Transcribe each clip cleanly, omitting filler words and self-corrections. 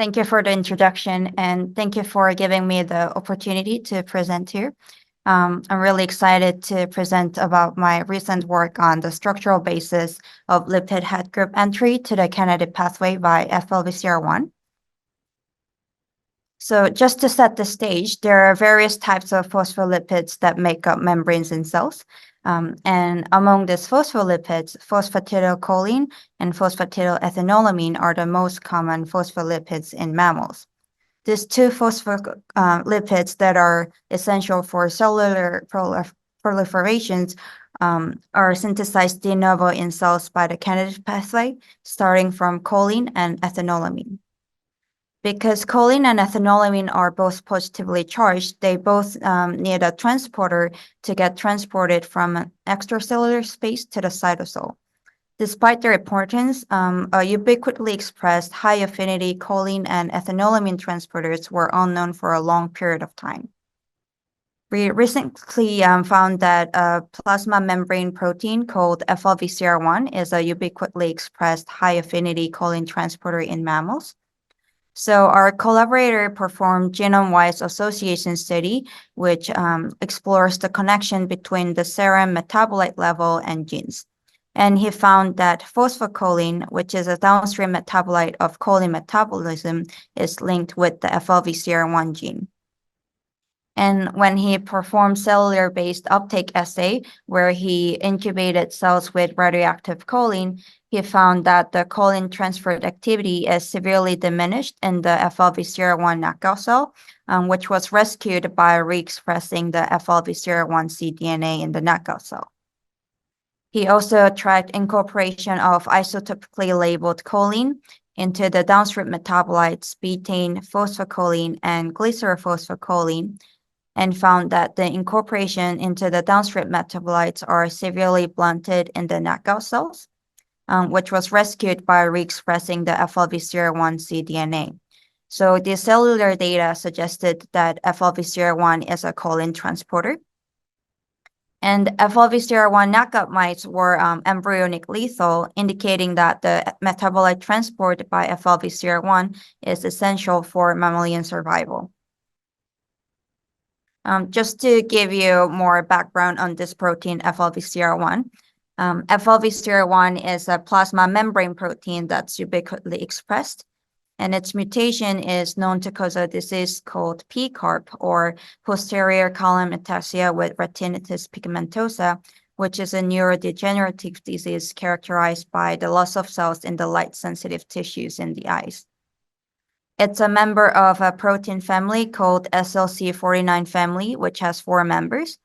Thank you for the introduction, and thank you for giving me the opportunity to present here. I'm really excited to present about my recent work on the structural basis of lipid head group entry to the candidate pathway by FLVCR1. So just to set the stage, there are various types of phospholipids that make up membranes in cells. And among these phospholipids, phosphatidylcholine and phosphatidylethanolamine are the most common phospholipids in mammals. These two phospholipids that are essential for cellular proliferations are synthesized de novo in cells by the candidate pathway, starting from choline and ethanolamine. Because choline and ethanolamine are both positively charged, they both need a transporter to get transported from an extracellular space to the cytosol. Despite their importance, ubiquitously expressed high-affinity choline and ethanolamine transporters were unknown for a long period of time. We recently found that a plasma membrane protein called FLVCR1 is a ubiquitously expressed high-affinity choline transporter in mammals. So our collaborator performed genome-wise association study, which explores the connection between the serum metabolite level and genes. And he found that phosphocholine, which is a downstream metabolite of choline metabolism, is linked with the FLVCR1 gene. And when he performed cellular-based uptake assay, where he incubated cells with radioactive choline, he found that the choline transferred activity is severely diminished in the FLVCR1 knockout cell, which was rescued by re-expressing the FLVCR1 cDNA in the knockout cell. He also tracked incorporation of isotopically labeled choline into the downstream metabolites betaine, phosphocholine, and glycerophosphcholine, and found that the incorporation into the downstream metabolites are severely blunted in the knockout cells, which was rescued by re-expressing the FLVCR1 cDNA. So the cellular data suggested that FLVCR1 is a choline transporter. And FLVCR1 knockout mice were embryonic lethal, indicating that the metabolite transport by FLVCR1 is essential for mammalian survival. Just to give you more background on this protein, FLVCR1, FLVCR1 is a plasma membrane protein that's ubiquitously expressed, and its mutation is known to cause a disease called PCARP, or posterior column ataxia with retinitis pigmentosa, which is a neurodegenerative disease characterized by the loss of cells in the light-sensitive tissues in the eyes. It's a member of a protein family called SLC49 family, which has 4 members.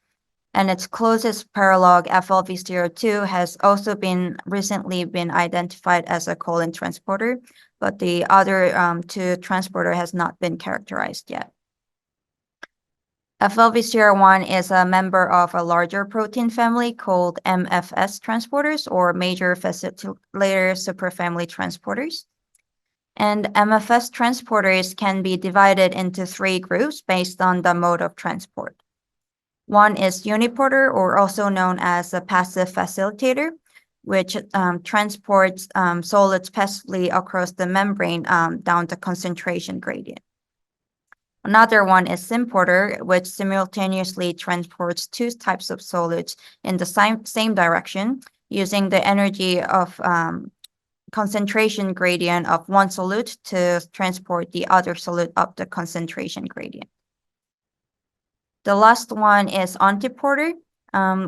And its closest paralog, FLVCR2, has also recently been identified as a choline transporter, but the other 2 transporter has not been characterized yet. FLVCR1 is a member of a larger protein family called MFS transporters, or major facilitator superfamily transporters. And MFS transporters can be divided into 3 groups based on the mode of transport. One is uniporter, or also known as a passive facilitator, which transports solids passively across the membrane down the concentration gradient. Another one is symporter, which simultaneously transports 2 types of solids in the same direction using the energy of concentration gradient of one solute to transport the other solute up the concentration gradient. The last one is antiporter,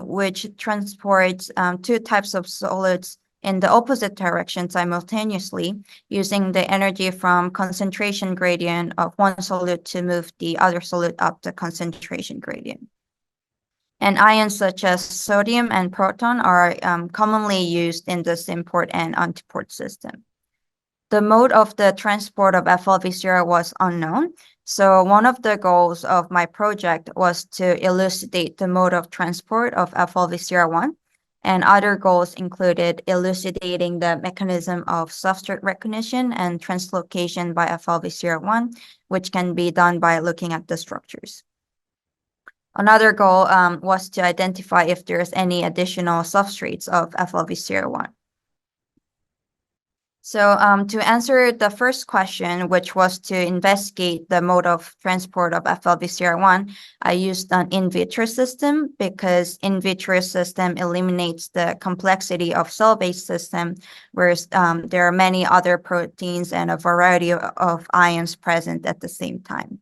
which transports 2 types of solids in the opposite direction simultaneously using the energy from concentration gradient of one solute to move the other solute up the concentration gradient. And ions such as sodium and proton are commonly used in the symport and antiport system. The mode of the transport of FLVCR was unknown, so one of the goals of my project was to elucidate the mode of transport of FLVCR1, and other goals included elucidating the mechanism of substrate recognition and translocation by FLVCR1, which can be done by looking at the structures. Another goal was to identify if there's any additional substrates of FLVCR1. So to answer the first question, which was to investigate the mode of transport of FLVCR1, I used an in vitro system because in vitro system eliminates the complexity of cell-based system, whereas there are many other proteins and a variety of ions present at the same time.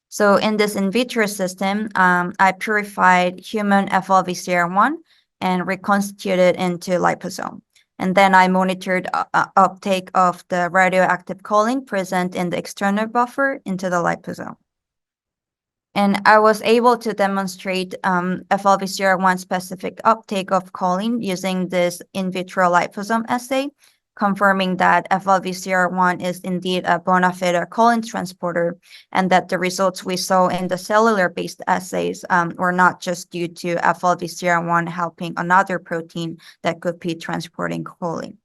So in this in vitro system, I purified human FLVCR1 and reconstituted into liposome. And then I monitored uptake of the radioactive choline present in the external buffer into the liposome. And I was able to demonstrate FLVCR1 specific uptake of choline using this in vitro liposome assay, confirming that FLVCR1 is indeed a bona fide choline transporter, and that the results we saw in the cellular-based assays were not just due to FLVCR1 helping another protein that could be transporting choline.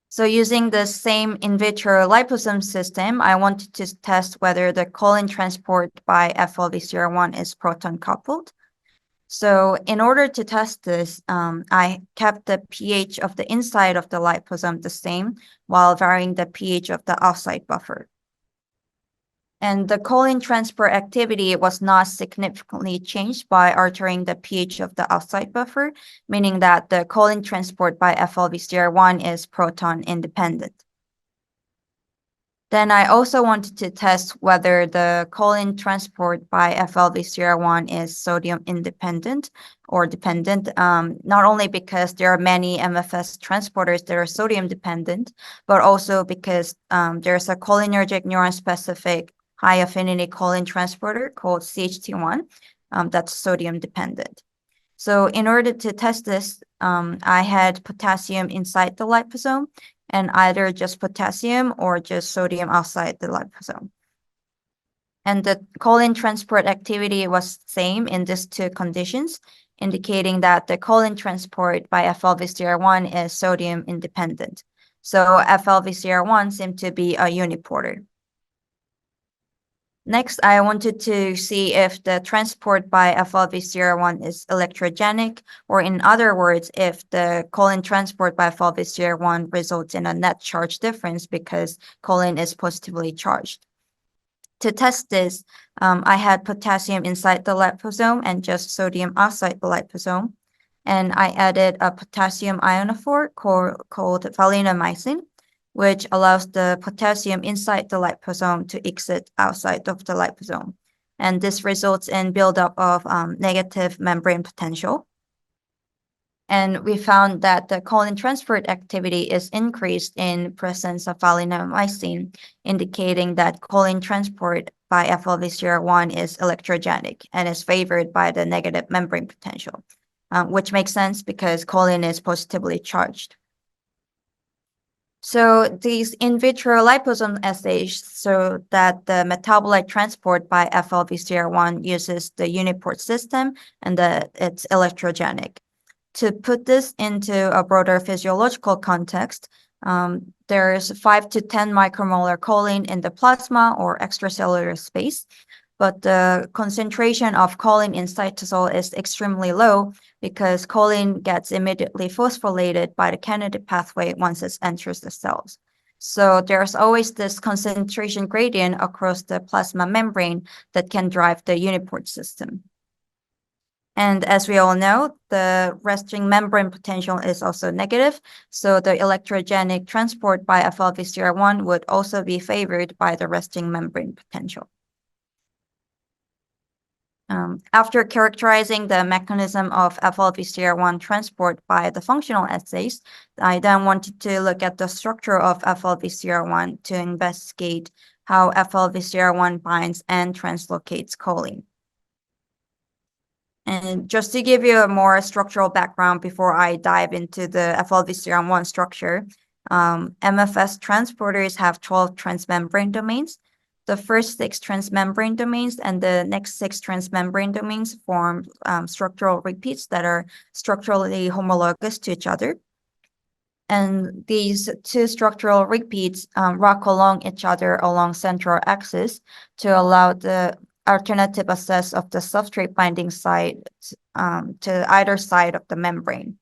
So using the same in vitro liposome system, I wanted to test whether the choline transport by FLVCR1 is proton coupled. So in order to test this, I kept the pH of the inside of the liposome the same while varying the pH of the outside buffer. And the choline transport activity was not significantly changed by altering the pH of the outside buffer, meaning that the choline transport by FLVCR1 is proton independent. Then I also wanted to test whether the choline transport by FLVCR1 is sodium independent or dependent, not only because there are many MFS transporters that are sodium dependent, but also because there's a cholinergic neuron-specific high affinity choline transporter called CHT1 that's sodium dependent. So in order to test this, I had potassium inside the liposome and either just potassium or just sodium outside the liposome. And the choline transport activity was same in these two conditions, indicating that the choline transport by FLVCR1 is sodium independent. So FLVCR1 seemed to be a uniporter. Next, I wanted to see if the transport by FLVCR1 is electrogenic, or in other words, if the choline transport by FLVCR1 results in a net charge difference because choline is positively charged. To test this, I had potassium inside the liposome and just sodium outside the liposome. And I added a potassium ionophore called valinomycin, which allows the potassium inside the liposome to exit outside of the liposome. And this results in buildup of negative membrane potential. And we found that the choline transport activity is increased in presence of valinomycin, indicating that choline transport by FLVCR1 is electrogenic and is favored by the negative membrane potential, which makes sense because choline is positively charged. So these in vitro liposome assays show that the metabolite transport by FLVCR1 uses the uniport system and that it's electrogenic. To put this into a broader physiological context, there's 5 to 10 micromolar choline in the plasma or extracellular space, but the concentration of choline in cytosol is extremely low because choline gets immediately phosphorylated by the candidate pathway once it enters the cells. So there's always this concentration gradient across the plasma membrane that can drive the uniport system. And as we all know, the resting membrane potential is also negative, so the electrogenic transport by FLVCR1 would also be favored by the resting membrane potential. After characterizing the mechanism of FLVCR1 transport by the functional assays, I then wanted to look at the structure of FLVCR1 to investigate how FLVCR1 binds and translocates choline. And just to give you a more structural background before I dive into the FLVCR1 structure, MFS transporters have 12 transmembrane domains. The first 6 transmembrane domains and the next 6 transmembrane domains form structural repeats that are structurally homologous to each other. And these 2 structural repeats rock along each other along central axis to allow the alternative access of the substrate binding site to either side of the membrane.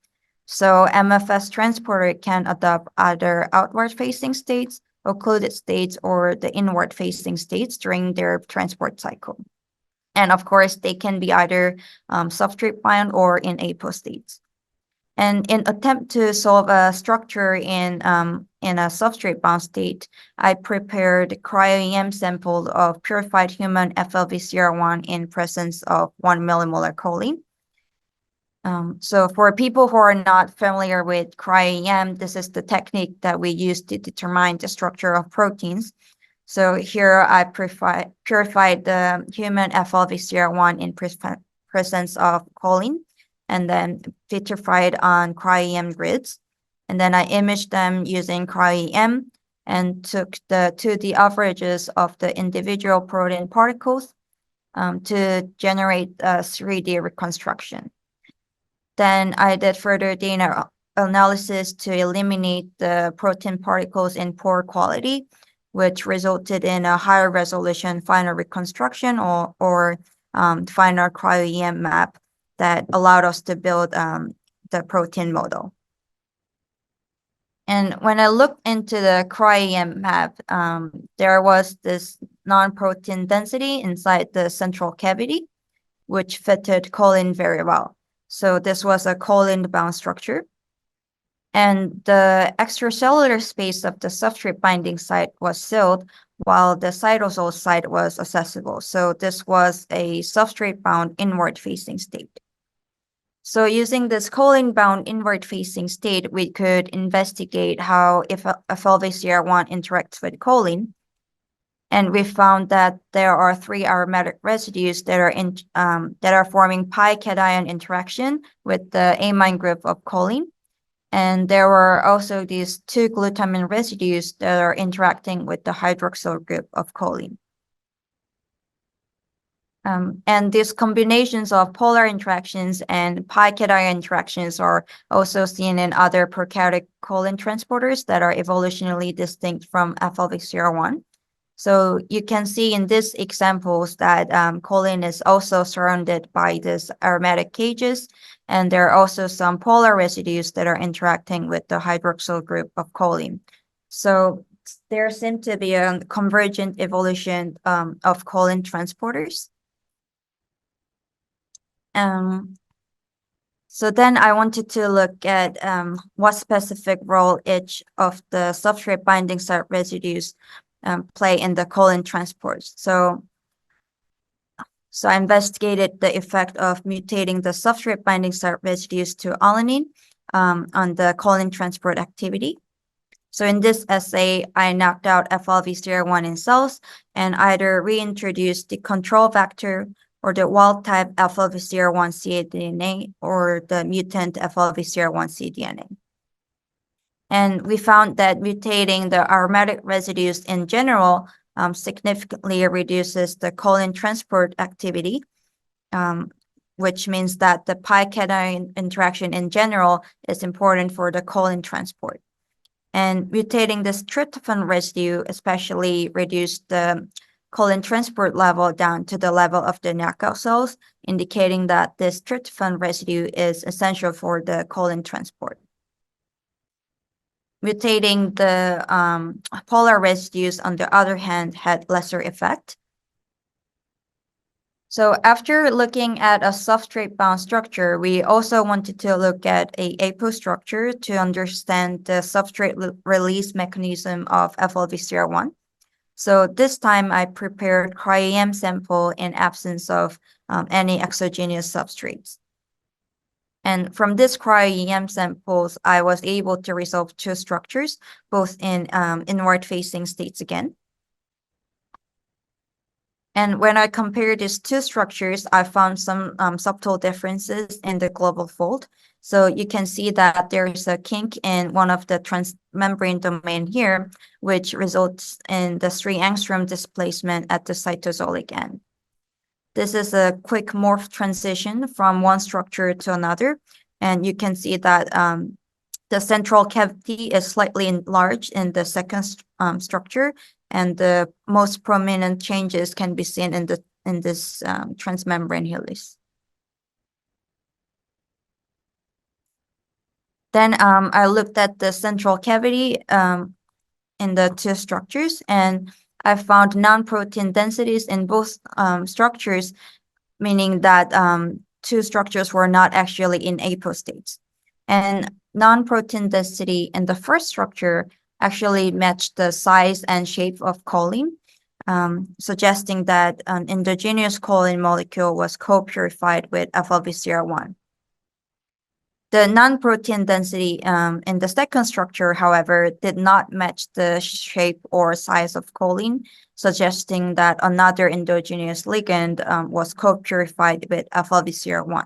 So MFS transporter can adopt either outward-facing states, occluded states, or the inward-facing states during their transport cycle. And of course, they can be either substrate bound or in apo states. And in attempt to solve a structure in a substrate bound state, I prepared cryo-EM samples of purified human FLVCR1 in presence of 1 millimolar choline. So for people who are not familiar with cryo-EM, this is the technique that we use to determine the structure of proteins. So here I purified the human FLVCR1 in presence of choline, and then vitrified on cryo-EM grids. And then I imaged them using cryo-EM and took the 2D averages of the individual protein particles to generate a 3D reconstruction. Then I did further data analysis to eliminate the protein particles in poor quality, which resulted in a higher resolution final reconstruction or final cryo-EM map that allowed us to build the protein model. And when I looked into the cryo-EM map, there was this non-protein density inside the central cavity, which fitted choline very well. So this was a choline-bound structure. And the extracellular space of the substrate binding site was sealed, while the cytosol site was accessible. So this was a substrate-bound inward-facing state. So using this choline-bound inward-facing state, we could investigate how if FLVCR1 interacts with choline. And we found that there are 3 aromatic residues that are forming pi cation interaction with the amine group of choline. And there were also these 2 glutamine residues that are interacting with the hydroxyl group of choline. And these combinations of polar interactions and pi cation interactions are also seen in other prokaryotic choline transporters that are evolutionarily distinct from FLVCR1. So you can see in these examples that choline is also surrounded by these aromatic cages, and there are also some polar residues that are interacting with the hydroxyl group of choline. So there seems to be a convergent evolution of choline transporters. So then I wanted to look at what specific role each of the substrate binding site residues play in the choline transport. So I investigated the effect of mutating the substrate binding site residues to alanine on the choline transport activity. So in this assay, I knocked out FLVCR1 in cells and either reintroduced the control vector or the wild-type FLVCR1 cDNA or the mutant FLVCR1 cDNA. And we found that mutating the aromatic residues in general significantly reduces the choline transport activity, which means that the pi cation interaction in general is important for the choline transport. And mutating this tryptophan residue especially reduced the choline transport level down to the level of the knockout cells, indicating that this tryptophan residue is essential for the choline transport. Mutating the polar residues, on the other hand, had lesser effect. So after looking at a substrate-bound structure, we also wanted to look at a apo structure to understand the substrate release mechanism of FLVCR1. So this time I prepared cryo-EM sample in absence of any exogenous substrates. And from this cryo-EM samples, I was able to resolve 2 structures, both in inward-facing states again. And when I compared these 2 structures, I found some subtle differences in the global fold. So you can see that there's a kink in one of the transmembrane domain here, which results in the 3 angstrom displacement at the cytosolic end. This is a quick morph transition from one structure to another. And you can see that the central cavity is slightly enlarged in the second structure, and the most prominent changes can be seen in this transmembrane helix. Then I looked at the central cavity in the two structures, and I found non-protein densities in both structures, meaning that two structures were not actually in apostates. And non-protein density in the first structure actually matched the size and shape of choline, suggesting that an endogenous choline molecule was co-purified with FLVCR1. The non-protein density in the second structure, however, did not match the shape or size of choline, suggesting that another endogenous ligand was co-purified with FLVCR1.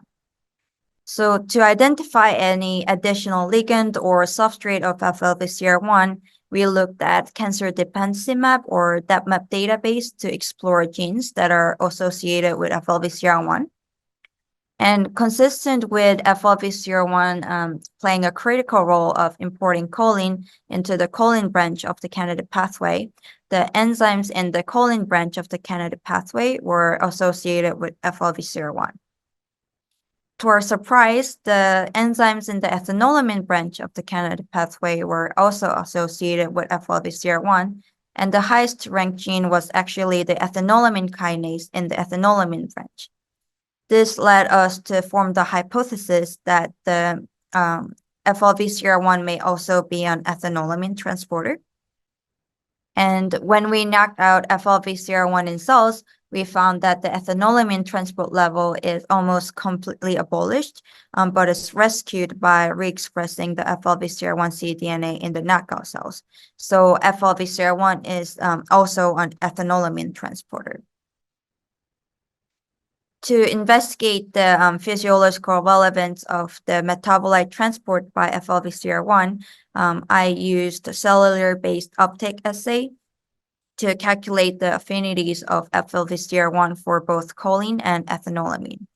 So to identify any additional ligand or substrate of FLVCR1, we looked at cancer dependency map or DepMap database to explore genes that are associated with FLVCR1. And consistent with FLVCR1 playing a critical role of importing choline into the choline branch of the candidate pathway, the enzymes in the choline branch of the candidate pathway were associated with FLVCR1. To our surprise, the enzymes in the ethanolamine branch of the candidate pathway were also associated with FLVCR1, and the highest ranked gene was actually the ethanolamine kinase in the ethanolamine branch. This led us to form the hypothesis that the FLVCR1 may also be an ethanolamine transporter. And when we knocked out FLVCR1 in cells, we found that the ethanolamine transport level is almost completely abolished, but is rescued by re-expressing the FLVCR1 cDNA in the knockout cells. So FLVCR1 is also an ethanolamine transporter. To investigate the physiological relevance of the metabolite transport by FLVCR1, I used a cellular-based uptake assay to calculate the affinities of FLVCR1 for both choline and ethanolamine.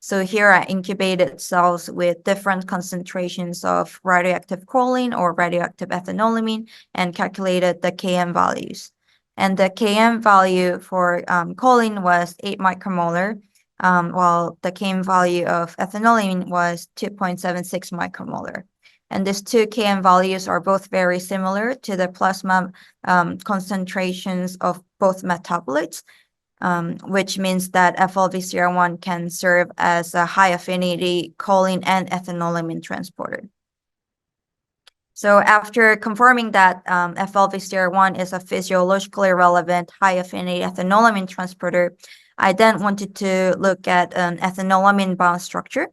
So here I incubated cells with different concentrations of radioactive choline or radioactive ethanolamine and calculated the Km values. And the Km value for choline was 8 micromolar, while the Km value of ethanolamine was 2.76 micromolar. And these two Km values are both very similar to the plasma concentrations of both metabolites, which means that FLVCR1 can serve as a high affinity choline and ethanolamine transporter. So after confirming that FLVCR1 is a physiologically relevant high affinity ethanolamine transporter, I then wanted to look at an ethanolamine bound structure.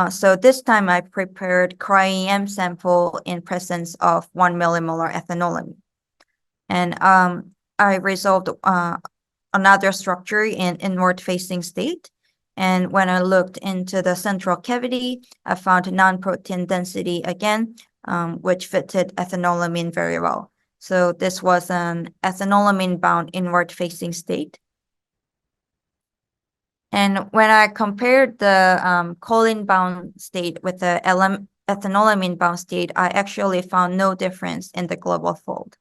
So this time I prepared cryo-EM sample in presence of 1 millimolar ethanolamine. And I resolved another structure in inward facing state. And when I looked into the central cavity, I found non-protein density again, which fitted ethanolamine very well. So this was an ethanolamine bound inward facing state. And when I compared the choline bound state with the ethanolamine bound state, I actually found no difference in the global fold.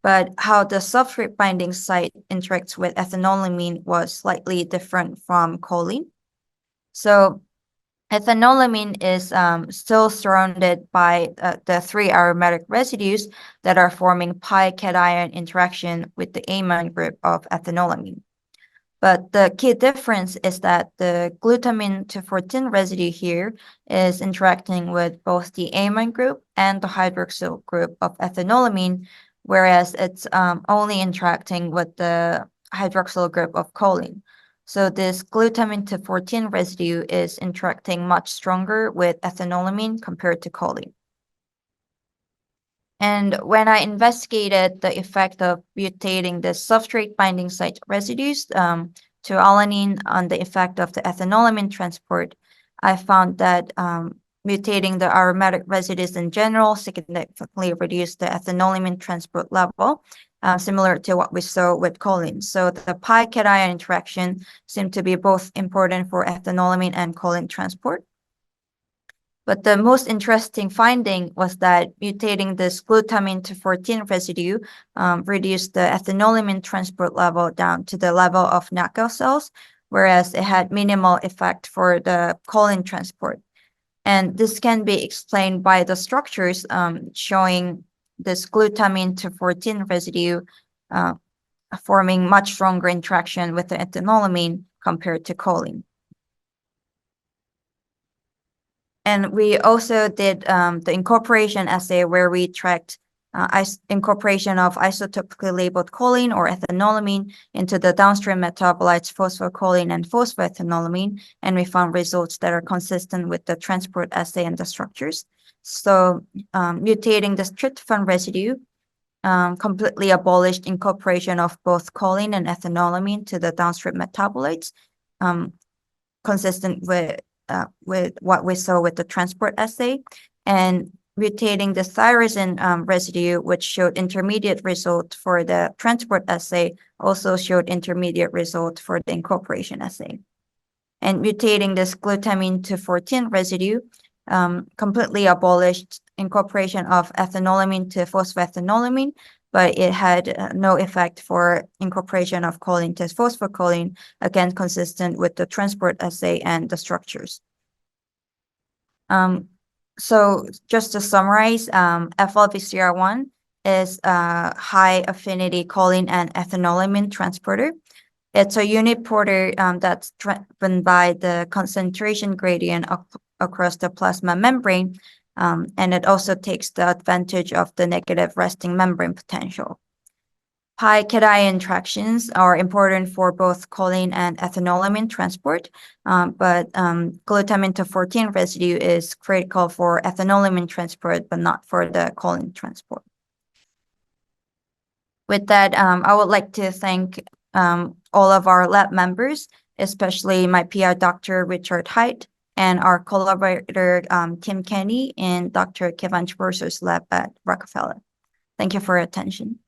But how the substrate binding site interacts with ethanolamine was slightly different from choline. So ethanolamine is still surrounded by the 3 aromatic residues that are forming pi cation interaction with the amine group of ethanolamine. But the key difference is that the glutamine 2,14 residue here is interacting with both the amine group and the hydroxyl group of ethanolamine, whereas it's only interacting with the hydroxyl group of choline. So this glutamine 2,14 residue is interacting much stronger with ethanolamine compared to choline. And when I investigated the effect of mutating the substrate binding site residues to alanine on the effect of the ethanolamine transport, I found that mutating the aromatic residues in general significantly reduced the ethanolamine transport level, similar to what we saw with choline. So the pi cation interaction seemed to be both important for ethanolamine and choline transport. But the most interesting finding was that mutating this glutamine 2,14 residue reduced the ethanolamine transport level down to the level of knockout cells, whereas it had minimal effect for the choline transport. And this can be explained by the structures showing this glutamine to 14 residue forming much stronger interaction with the ethanolamine compared to choline. And we also did the incorporation assay where we tracked incorporation of isotopically labeled choline or ethanolamine into the downstream metabolites phosphocholine and phosphoethanolamine, and we found results that are consistent with the transport assay and the structures. So mutating the tryptophan residue completely abolished incorporation of both choline and ethanolamine to the downstream metabolites, consistent with what we saw with the transport assay, and mutating the tyrosine residue, which showed intermediate result for the transport assay, also showed intermediate result for the incorporation assay. And mutating this glutamine to 14 residue completely abolished incorporation of ethanolamine to phosphoethanolamine, but it had no effect for incorporation of choline to phosphocholine, again consistent with the transport assay and the structures. So just to summarize, FLVCR1 is a high affinity choline and ethanolamine transporter. It's a uniporter that's driven by the concentration gradient across the plasma membrane, and it also takes the advantage of the negative resting membrane potential. High cation interactions are important for both choline and ethanolamine transport, but glutamine to 14 residue is critical for ethanolamine transport, but not for the choline transport. With that, I would like to thank all of our lab members, especially my PI, Dr. Richard Haidt, and our collaborator, Tim Kenny, and Dr. Kevin Chborso's lab at Rockefeller. Thank you for your attention.